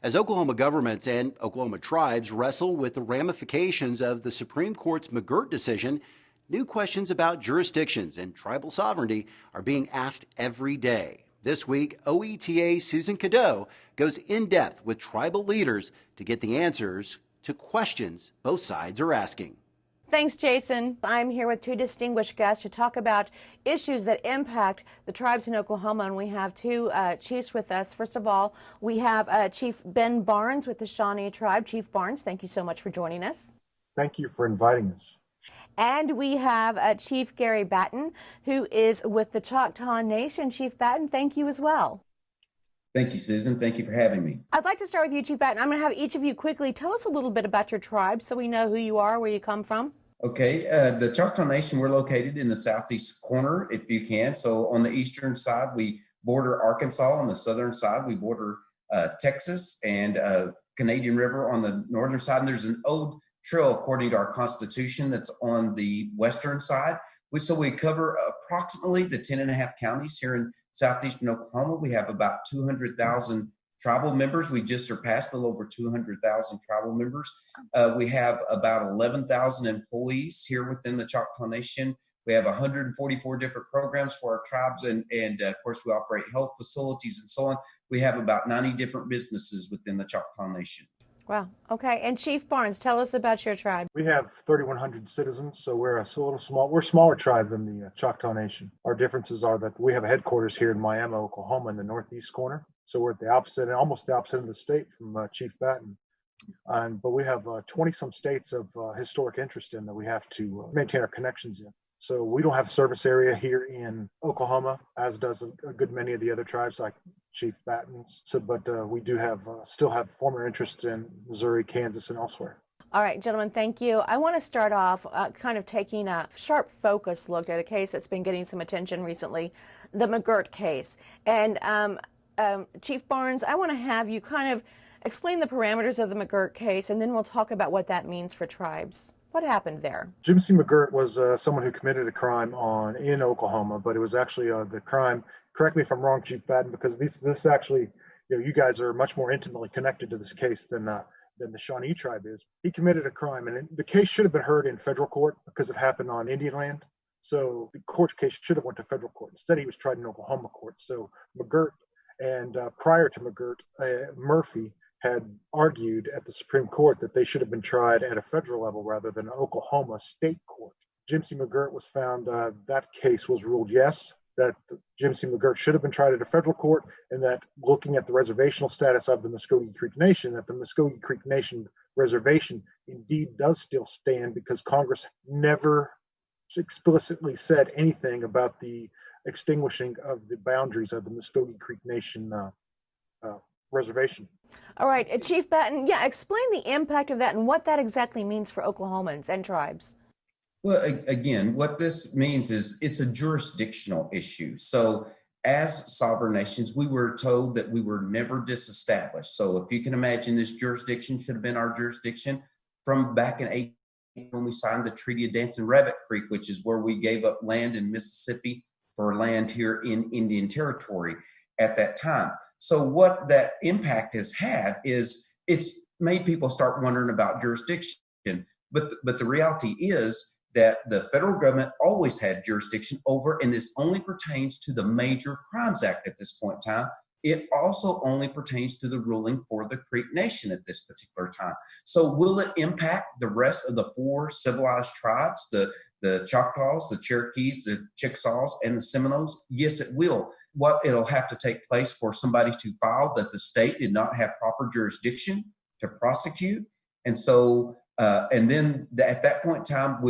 As Oklahoma governments and Oklahoma tribes wrestle with the ramifications of the Supreme Court's McGirt decision, new questions about jurisdictions and tribal sovereignty are being asked every day. This week, OETA's Susan Cadeau goes in depth with tribal leaders to get the answers to questions both sides are asking. Thanks, Jason. I'm here with two distinguished guests to talk about issues that impact the tribes in Oklahoma, and we have two chiefs with us. First of all, we have Chief Ben Barnes with the Shawnee tribe. Chief Barnes, thank you so much for joining us. Thank you for inviting us. And we have Chief Gary Batton, who is with the Choctaw Nation. Chief Batton, thank you as well. Thank you, Susan. Thank you for having me. I'd like to start with you, Chief Batton. I'm going to have each of you quickly tell us a little bit about your tribe so we know who you are, where you come from. Okay, the Choctaw Nation, we're located in the southeast corner, if you can. So on the eastern side, we border Arkansas. On the southern side, we border Texas and Canadian River on the northern side. And there's an old trail, according to our Constitution, that's on the western side. So we cover approximately the 10 and a half counties here in southeastern Oklahoma. We have about 200,000 tribal members. We just surpassed a little over 200,000 tribal members. We have about 11,000 employees here within the Choctaw Nation. We have 144 different programs for our tribes, and of course, we operate health facilities and so on. We have about 90 different businesses within the Choctaw Nation. Wow. Okay. And Chief Barnes, tell us about your tribe. We have 3,100 citizens, so we're a little small. We're a smaller tribe than the Choctaw Nation. Our differences are that we have a headquarters here in Miami, Oklahoma, in the northeast corner. So we're at the opposite, and almost the opposite of the state from Chief Batton. But we have 20-some states of historic interest in that we have to maintain our connections in. So we don't have service area here in Oklahoma, as does a good many of the other tribes like Chief Batton's. But we do have still have former interests in Missouri, Kansas, and elsewhere. All right, gentlemen, thank you. I want to start off kind of taking a sharp focus look at a case that's been getting some attention recently, the McGirt case. And Chief Barnes, I want to have you kind of explain the parameters of the McGirt case, and then we'll talk about what that means for tribes. What happened there? Jim C. McGirt was someone who committed a crime in Oklahoma, but it was actually the crime. Correct me if I'm wrong, Chief Batton, because this actually, you guys are much more intimately connected to this case than the Shawnee tribe is. He committed a crime, and the case should have been heard in federal court because it happened on Indian land. So the court case should have went to federal court. Instead, he was tried in Oklahoma court. So McGirt, and prior to McGirt, Murphy had argued at the Supreme Court that they should have been tried at a federal level rather than an Oklahoma state court. Jim C. McGirt was found, that case was ruled yes, that Jim C. McGirt should have been tried at a federal court, and that looking at the reservational status of the Muskogee Creek Nation, that the Muskogee Creek Nation reservation indeed does still stand because Congress never explicitly said anything about the extinguishing of the boundaries of the Muskogee Creek Nation reservation. All right, Chief Batton, explain the impact of that and what that exactly means for Oklahomans and tribes. Well, again, what this means is it's a jurisdictional issue. So as sovereign nations, we were told that we were never disestablished. So if you can imagine, this jurisdiction should have been our jurisdiction from back in 18 when we signed the Treaty of Dancing Rabbit Creek, which is where we gave up land in Mississippi for land here in Indian Territory at that time. So what that impact has had is it's made people start wondering about jurisdiction. But the reality is that the federal government always had jurisdiction over, and this only pertains to the Major Crimes Act at this point in time. It also only pertains to the ruling for the Creek Nation at this particular time. So will it impact the rest of the four civilized tribes, the Choctaws, the Cherokees, the Chickasaws, and the Seminoles? Yes, it will. It'll have to take place for somebody to file that the state did not have proper jurisdiction to prosecute. And so, and then at that point in time,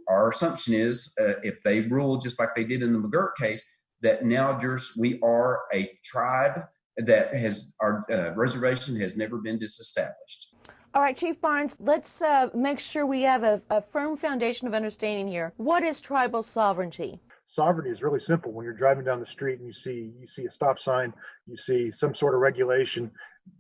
our assumption is if they rule just like they did in the McGirt case, that now we are a tribe that our reservation has never been disestablished. All right, Chief Barnes, let's make sure we have a firm foundation of understanding here. What is tribal sovereignty? Sovereignty is really simple. When you're driving down the street and you see a stop sign, you see some sort of regulation,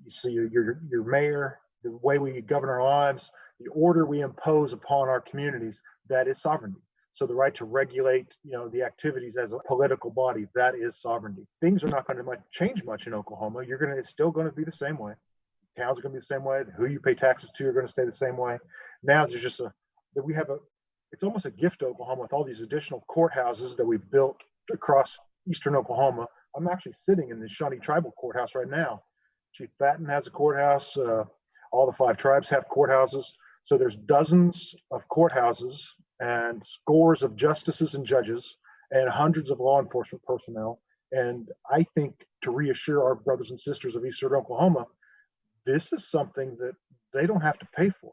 you see your mayor, the way we govern our lives, the order we impose upon our communities, that is sovereignty. So the right to regulate, the activities as a political body, that is sovereignty. Things are not going to change much in Oklahoma. It's still going to be the same way. towns are going to be the same way. Who you pay taxes to are going to stay the same way. Now there's just it's almost a gift to Oklahoma with all these additional courthouses that we've built across eastern Oklahoma. I'm actually sitting in the Shawnee Tribal Courthouse right now. Chief Batton has a courthouse. All the 5 tribes have courthouses. So there's dozens of courthouses and scores of justices and judges and hundreds of law enforcement personnel. And I think to reassure our brothers and sisters of eastern Oklahoma, this is something that they don't have to pay for.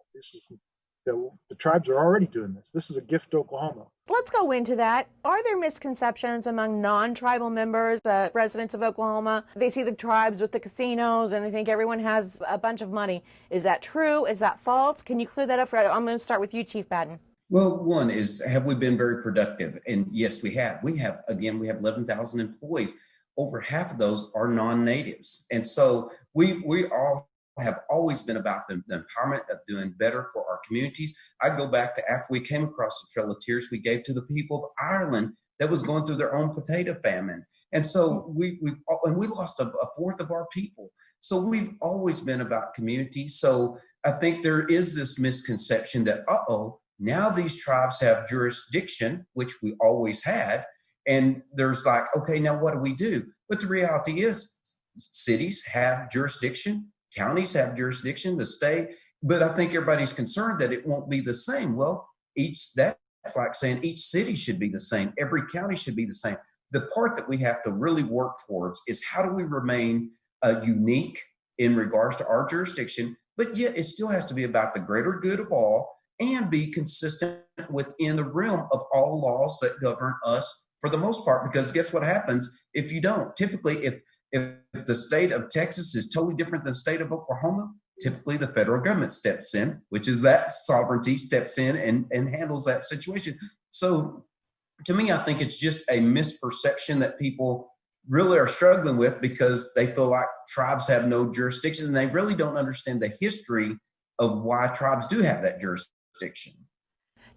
The tribes are already doing this. This is a gift to Oklahoma. Let's go into that. Are there misconceptions among non-tribal members, residents of Oklahoma? They see the tribes with the casinos and they think everyone has a bunch of money. Is that true? Is that false? Can you clear that up? I'm going to start with you, Chief Patton. Well, one is, have we been very productive? And yes, we have. We have 11,000 employees. Over half of those are non-natives. And so we all have always been about the empowerment of doing better for our communities. I go back to after we came across the Trail of Tears we gave to the people of Ireland that was going through their own potato famine. And so we lost a fourth of our people. So we've always been about community. So I think there is this misconception that, now these tribes have jurisdiction, which we always had. And there's like, okay, now what do we do? But the reality is cities have jurisdiction, counties have jurisdiction, the state, but I think everybody's concerned that it won't be the same. Well, that's like saying each city should be the same. Every county should be the same. The part that we have to really work towards is how do we remain unique in regards to our jurisdiction, but yet it still has to be about the greater good of all and be consistent within the realm of all laws that govern us for the most part, because guess what happens if you don't? Typically, if the state of Texas is totally different than the state of Oklahoma, typically the federal government steps in, which is that sovereignty steps in and handles that situation. So to me, I think it's just a misperception that people really are struggling with because they feel like tribes have no jurisdiction and they really don't understand the history of why tribes do have that jurisdiction.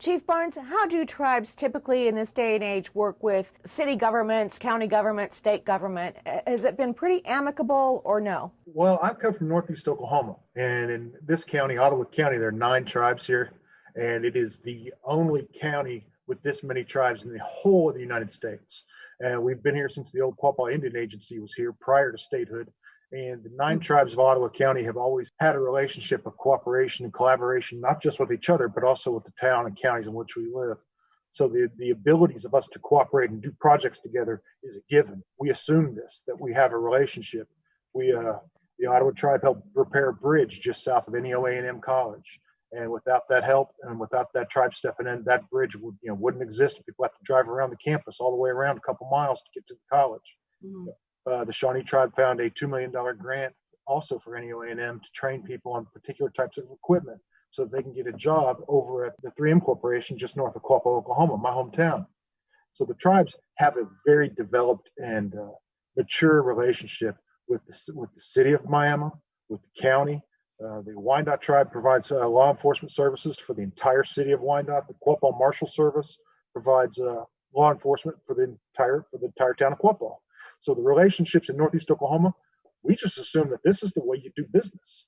Chief Barnes, how do tribes typically in this day and age work with city governments, county government, state government? Has it been pretty amicable or no? Well, I come from Northeast Oklahoma, and in this county, Ottawa County, there are 9 tribes here, and it is the only county with this many tribes in the whole of the United States. And we've been here since the old Quapaw Indian Agency was here prior to statehood. And the 9 tribes of Ottawa County have always had a relationship of cooperation and collaboration, not just with each other, but also with the town and counties in which we live. So the abilities of us to cooperate and do projects together is a given. We assume this, that we have a relationship. The Ottawa tribe helped repair a bridge just south of NEO A&M College. And without that help and without that tribe stepping in, that bridge wouldn't exist. People have to drive around the campus all the way around a couple miles to get to the college. Mm-hmm. The Shawnee tribe found a $2 million grant also for NEO A&M to train people on particular types of equipment so that they can get a job over at the 3M Corporation just north of Quapaw, Oklahoma, my hometown. So the tribes have a very developed and mature relationship with the city of Miami, with the county. The Wyandotte tribe provides law enforcement services for the entire city of Wyandotte. The Quapaw Marshal Service provides law enforcement for the entire town of Quapaw. So the relationships in Northeast Oklahoma, we just assume that this is the way you do business.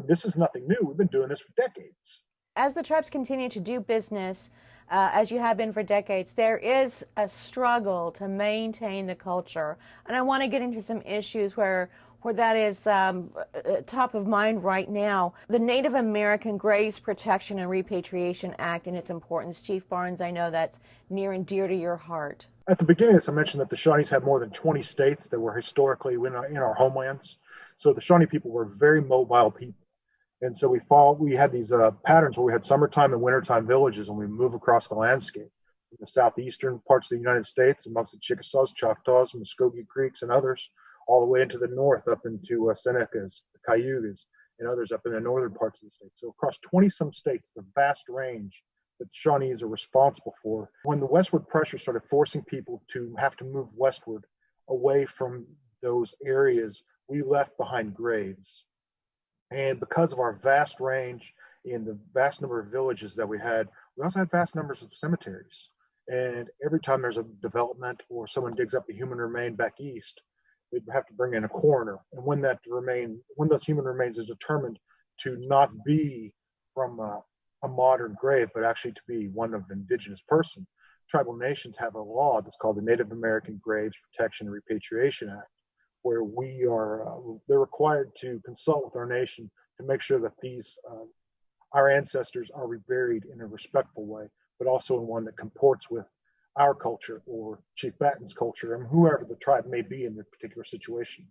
This is nothing new. We've been doing this for decades. As the tribes continue to do business, as you have been for decades, there is a struggle to maintain the culture. And I want to get into some issues where that is top of mind right now. The Native American Graves Protection and Repatriation Act and its importance. Chief Barnes, I know that's near and dear to your heart. At the beginning of this, I mentioned that the Shawnees had more than 20 states that were historically in our homelands. So the Shawnee people were very mobile people. And so we had these patterns where we had summertime and wintertime villages, and we move across the landscape. In the southeastern parts of the United States, amongst the Chickasaws, Choctaws, Muskogee Creeks, and others, all the way into the north, up into Senecas, the Cayugas, and others up in the northern parts of the state. So across 20-some states, the vast range that the Shawnees are responsible for. When the westward pressure started forcing people to have to move westward away from those areas, we left behind graves. And because of our vast range and the vast number of villages that we also had vast numbers of cemeteries. And every time there's a development or someone digs up a human remain back east, they'd have to bring in a coroner. And when those human remains is determined to not be from a modern grave, but actually to be one of an indigenous person, tribal nations have a law that's called the Native American Graves Protection and Repatriation Act, where they're required to consult with our nation to make sure that our ancestors are reburied in a respectful way, but also in one that comports with our culture or Chief Batton's culture and whoever the tribe may be in the particular situation.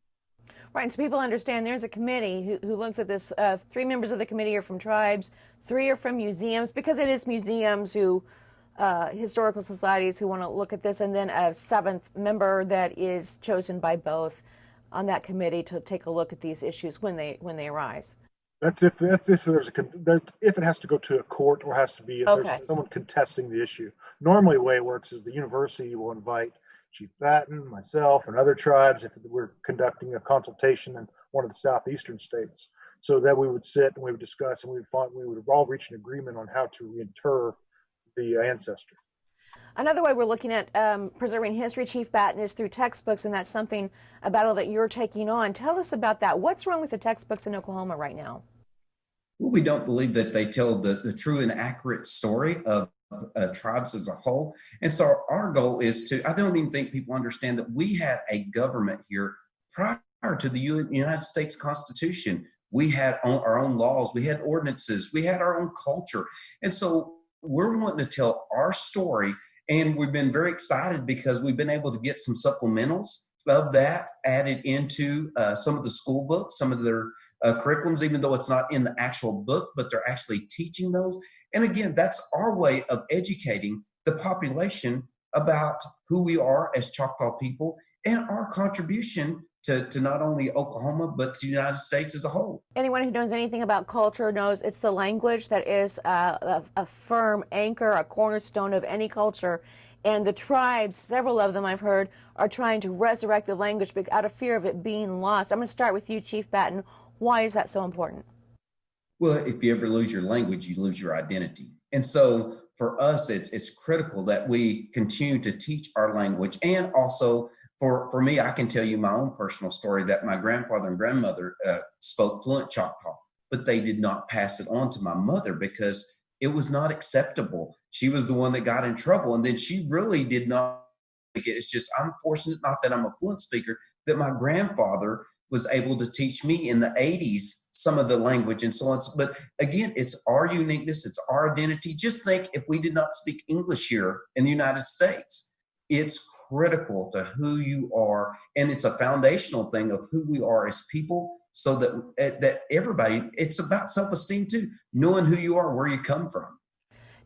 Right, and so people understand there's a committee who looks at this. 3 members of the committee are from tribes, 3 are from museums, because it is museums historical societies who want to look at this, and then a 7th member that is chosen by both on that committee to take a look at these issues when they arise. That's if it has to go to a court or has to be Okay. there's someone contesting the issue. Normally, the way it works is the university will invite Chief Batton, myself, and other tribes if we're conducting a consultation in one of the southeastern states, so that we would sit and we would discuss and we would all reach an agreement on how to reinter the ancestor. Another way we're looking at preserving history, Chief Batton, is through textbooks, and that's something, a battle that you're taking on. Tell us about that. What's wrong with the textbooks in Oklahoma right now? Well, we don't believe that they tell the true and accurate story of tribes as a whole. And so our goal is I don't even think people understand that we had a government here prior to the United States Constitution. We had our own laws, we had ordinances, we had our own culture. And so we're wanting to tell our story. And we've been very excited because we've been able to get some supplementals of that added into some of the school books, some of their curriculums, even though it's not in the actual book, but they're actually teaching those. And again, that's our way of educating the population about who we are as Choctaw people and our contribution to not only Oklahoma, but to the United States as a whole. Anyone who knows anything about culture knows it's the language that is a firm anchor, a cornerstone of any culture. And the tribes, several of them I've heard, are trying to resurrect the language out of fear of it being lost. I'm going to start with you, Chief Batton. Why is that so important? Well, if you ever lose your language, you lose your identity. And so for us, it's critical that we continue to teach our language. And also for me, I can tell you my own personal story that my grandfather and grandmother spoke fluent Choctaw, but they did not pass it on to my mother because it was not acceptable. She was the one that got in trouble. And then she really did not. It's just, I'm fortunate, not that I'm a fluent speaker, that my grandfather was able to teach me in the 80s some of the language and so on. But again, it's our uniqueness, it's our identity. Just think if we did not speak English here in the United States. It's critical to who you are, and it's a foundational thing of who we are as people, so that everybody, it's about self-esteem too, knowing who you are, where you come from.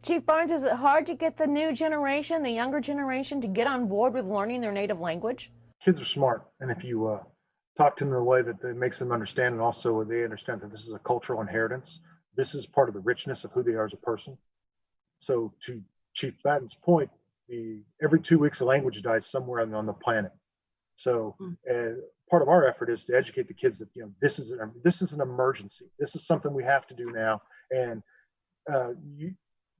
Chief Barnes, is it hard to get the new generation, the younger generation, to get on board with learning their native language? Kids are smart, and if you talk to them in a way that makes them understand, and also they understand that this is a cultural inheritance, this is part of the richness of who they are as a person. So to Chief Batton's point, every 2 weeks a language dies somewhere on the planet. So part of our effort is to educate the kids that this is an emergency. This is something we have to do now. And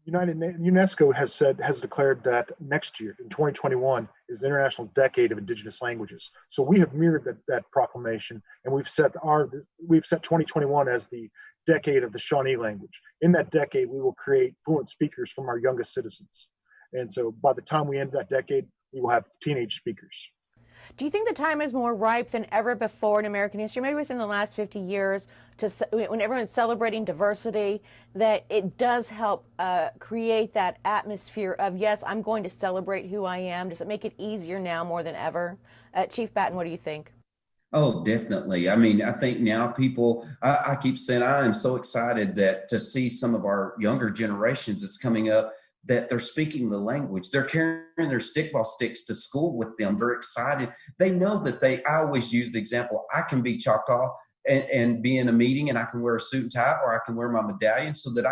UNESCO has declared that next year in 2021 is the International Decade of Indigenous Languages. So we have mirrored that proclamation, and we've set 2021 as the decade of the Shawnee language. In that decade, we will create fluent speakers from our youngest citizens. And so by the time we end that decade, we will have teenage speakers. Do you think the time is more ripe than ever before in American history, maybe within the last 50 years, when everyone's celebrating diversity, that it does help create that atmosphere of, yes, I'm going to celebrate who I am? Does it make it easier now more than ever? Chief Batton, what do you think? Oh, definitely. I mean, I think now people, I keep saying I am so excited that to see some of our younger generations that's coming up, that they're speaking the language. They're carrying their stickball sticks to school with them. They're excited. They know that I always use the example, I can be Choctaw and be in a meeting and I can wear a suit and tie, or I can wear my medallion, so that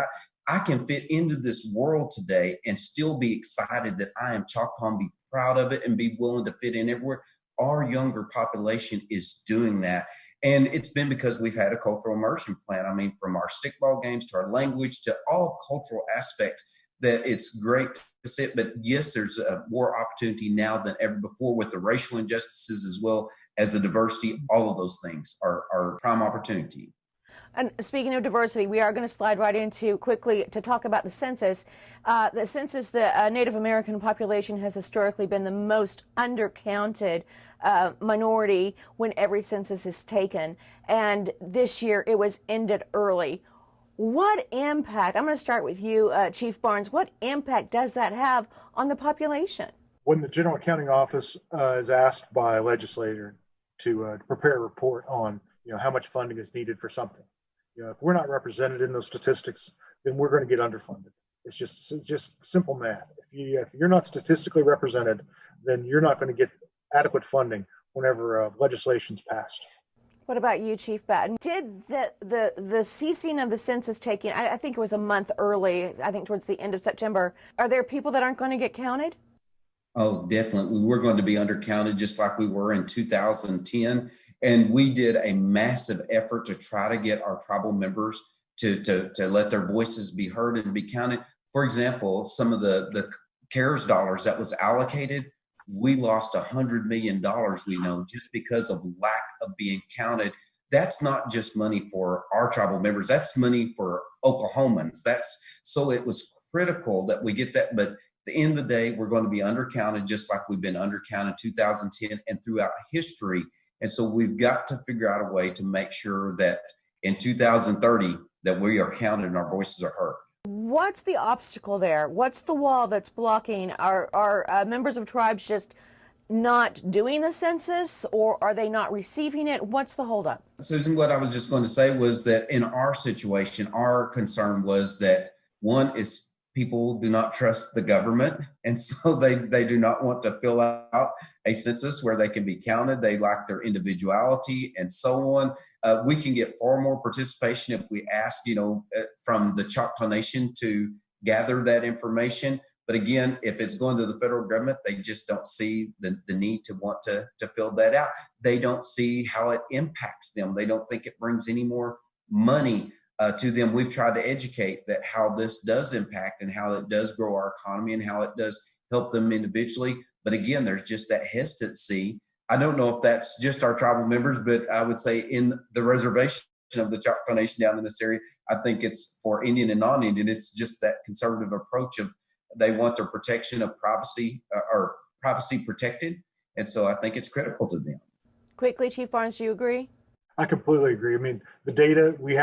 I can fit into this world today and still be excited that I am Choctaw and be proud of it and be willing to fit in everywhere. Our younger population is doing that. And it's been because we've had a cultural immersion plan. I mean, from our stickball games to our language to all cultural aspects, that it's great to sit. But yes, there's more opportunity now than ever before with the racial injustices as well as a diversity, all of those things are prime opportunity. And speaking of diversity, we are going to slide right into quickly to talk about the census. The Native American population has historically been the most undercounted minority when every census is taken. And this year it was ended early. What impact, I'm going to start with you, Chief Barnes, what impact does that have on the population? When the General Accounting Office is asked by a legislator to prepare a report on how much funding is needed for something, if we're not represented in those statistics, then we're going to get underfunded. It's just simple math. If you're not statistically represented, then you're not going to get adequate funding whenever legislation's passed. What about you, Chief Batton? Did the ceasing of the census taking, I think it was a month early, I think towards the end of September, are there people that aren't going to get counted? Oh, definitely. We're going to be undercounted just like we were in 2010. And we did a massive effort to try to get our tribal members to let their voices be heard and be counted. For example, some of the CARES dollars that was allocated, we lost $100 million, we know, just because of lack of being counted. That's not just money for our tribal members, that's money for Oklahomans. So it was critical that we get that. But at the end of the day, we're going to be undercounted just like we've been undercounted 2010 and throughout history. And so we've got to figure out a way to make sure that in 2030 that we are counted and our voices are heard. What's the obstacle there? What's the wall that's blocking? Are members of tribes just not doing the census, or are they not receiving it? What's the holdup? Susan, what I was just going to say was that in our situation, our concern was that one is people do not trust the government. And so they do not want to fill out a census where they can be counted. They lack their individuality and so on. We can get far more participation if we ask, from the Choctaw Nation to gather that information. But again, if it's going to the federal government, they just don't see the need to want to fill that out. They don't see how it impacts them. They don't think it brings any more money to them. We've tried to educate that how this does impact and how it does grow our economy and how it does help them individually. But again, there's just that hesitancy. I don't know if that's just our tribal members, but I would say in the reservation of the Choctaw Nation down in this area, I think it's for Indian and non-Indian. It's just that conservative approach of they want their protection of privacy or privacy protected. And so I think it's critical to them. Quickly, Chief Barnes, do you agree? I completely agree. I mean, the data we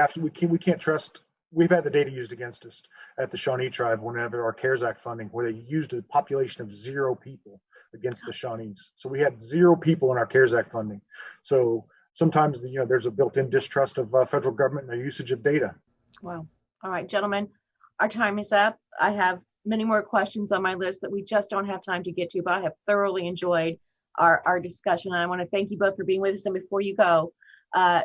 can't trust. We've had the data used against us at the Shawnee tribe whenever our CARES Act funding, where they used a population of 0 people against the Shawnees. So we had 0 people in our CARES Act funding. So sometimes there's a built-in distrust of federal government and their usage of data. Wow. All right, gentlemen, our time is up. I have many more questions on my list that we just don't have time to get to, but I have thoroughly enjoyed our discussion. And I want to thank you both for being with us. And before you go,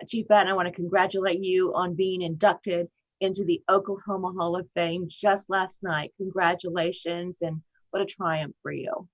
Chief Batton, I want to congratulate you on being inducted into the Oklahoma Hall of Fame just last night. Congratulations, and what a triumph for you.